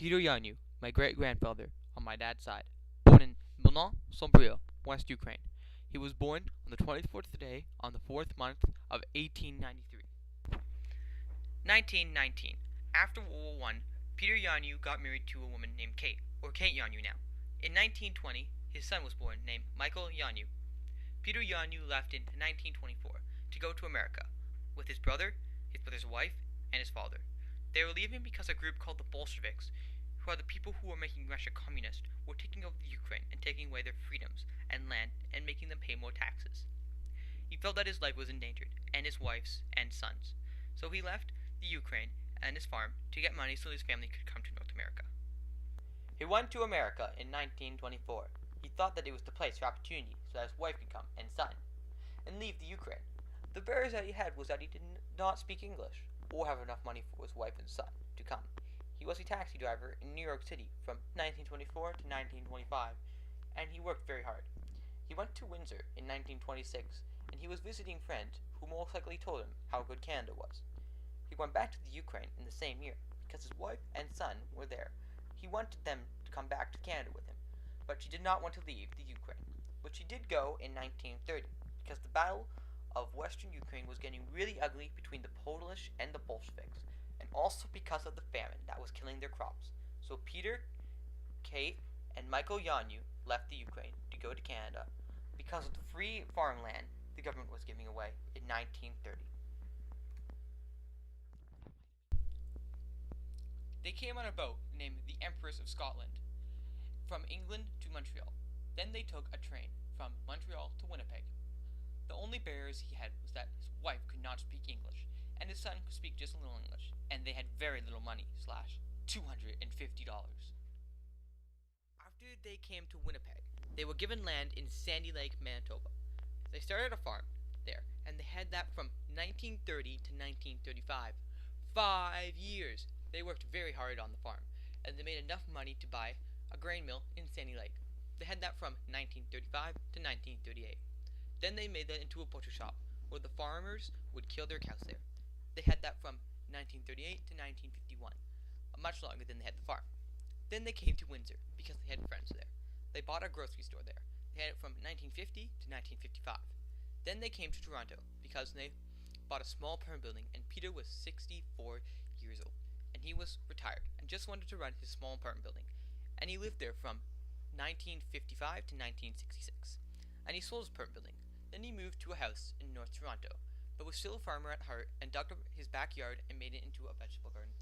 Peter Yaniw, my great-grandfather, on my dad's side, born in Milno-Sombrio, West Ukraine. He was born on the 24th day on the 4th month of 1893. 1919. After World War I, Peter Yaniw got married to a woman named Kate, or Kate Yaniw now. In 1920, his son was born, named Michael Yaniw. Peter Yaniw left in 1924 to go to America with his brother's wife, and his father. They were leaving because a group called the Bolsheviks, who are the people who were making Russia communist, were taking over the Ukraine and taking away their freedoms and land and making them pay more taxes. He felt that his life was endangered, and his wife's and son's. So he left the Ukraine and his farm to get money so his family could come to North America. He went to America in 1924. He thought that it was the place for opportunity so that his wife could come and son and leave the Ukraine. The barriers that he had was that he did not speak English or have enough money for his wife and son to come. He was a taxi driver in New York City from 1924 to 1925, and he worked very hard. He went to Windsor in 1926, and he was visiting friends who most likely told him how good Canada was. He went back to the Ukraine in the same year because his wife and son were there. He wanted them to come back to Canada with him, but she did not want to leave the Ukraine. But she did go in 1930 because the Battle of Western Ukraine was getting really ugly between the Polish and the Bolsheviks, and also because of the famine that was killing their crops. So Peter, Kate, and Michael Yaniw left the Ukraine to go to Canada because of the free farmland the government was giving away in 1930. They came on a boat named the Empress of Scotland from England to Montreal. Then they took a train from Montreal to Winnipeg. The only barriers he had was that his wife could not speak English, and his son could speak just a little English, and they had very little money, $250. After they came to Winnipeg, they were given land in Sandy Lake, Manitoba. They started a farm there, and they had that from 1930 to 1935. 5 years! They worked very hard on the farm, and they made enough money to buy a grain mill in Sandy Lake. They had that from 1935 to 1938. Then they made that into a butcher shop, where the farmers would kill their cows there. They had that from 1938 to 1951, much longer than they had the farm. Then they came to Windsor, because they had friends there. They bought a grocery store there. They had it from 1950 to 1955. Then they came to Toronto, because they bought a small apartment building, and Peter was 64 years old, and he was retired, and just wanted to run his small apartment building. And he lived there from 1955 to 1966. And he sold his apartment building. Then he moved to a house in North Toronto, but was still a farmer at heart and dug up his backyard and made it into a vegetable garden.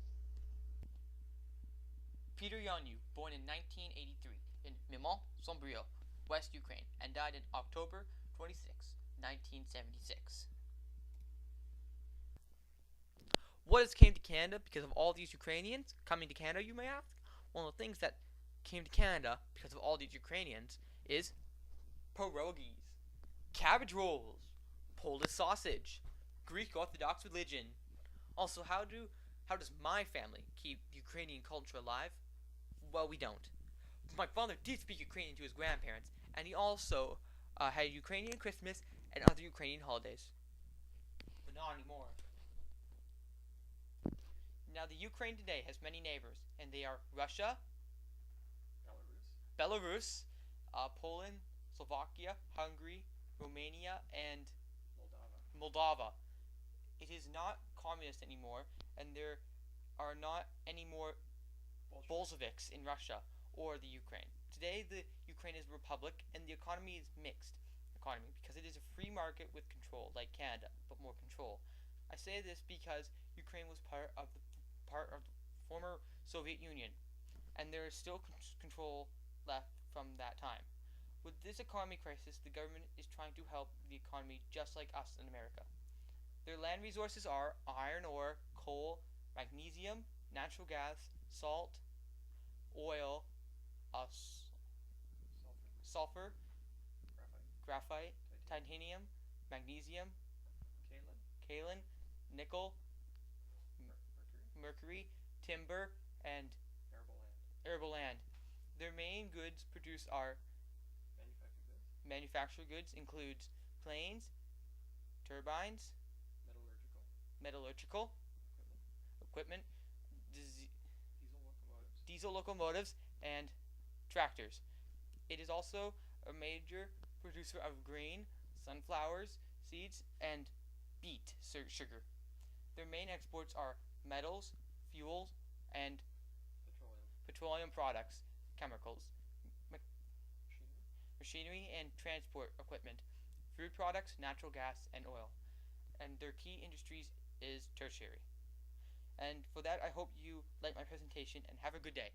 Peter Yaniw, born in 1983 in Milno-Sombrio, West Ukraine, and died in October 26, 1976. What has came to Canada because of all these Ukrainians coming to Canada, you may ask? One of the things that came to Canada because of all these Ukrainians is pierogies, cabbage rolls, Polish sausage, Greek Orthodox religion. Also, how does my family keep Ukrainian culture alive? Well, we don't. My father did speak Ukrainian to his grandparents, and he also had Ukrainian Christmas and other Ukrainian holidays. But not anymore. Now, the Ukraine today has many neighbors, and they are Russia, Belarus, Poland, Slovakia, Hungary, Romania, and Moldova. It is not communist anymore, and there are not any more Bolsheviks in Russia or the Ukraine. Today, the Ukraine is a republic, and the economy is mixed economy because it is a free market with control, like Canada, but more control. I say this because Ukraine was part of the former Soviet Union, and there is still control left from that time. With this economy crisis, the government is trying to help the economy just like us in America. Their land resources are iron ore, coal, magnesium, natural gas, salt, oil, sulfur, graphite, titanium, magnesium, kaolin, nickel, mercury, timber, and arable land. Their main goods produced are manufactured goods includes planes, turbines, metallurgical equipment, diesel locomotives, and tractors. It is also a major producer of grain, sunflowers, seeds, and beet sugar. Their main exports are metals, fuels, and petroleum products, chemicals, machinery and transport equipment, food products, natural gas, and oil. And their key industries is tertiary. And for that, I hope you like my presentation and have a good day.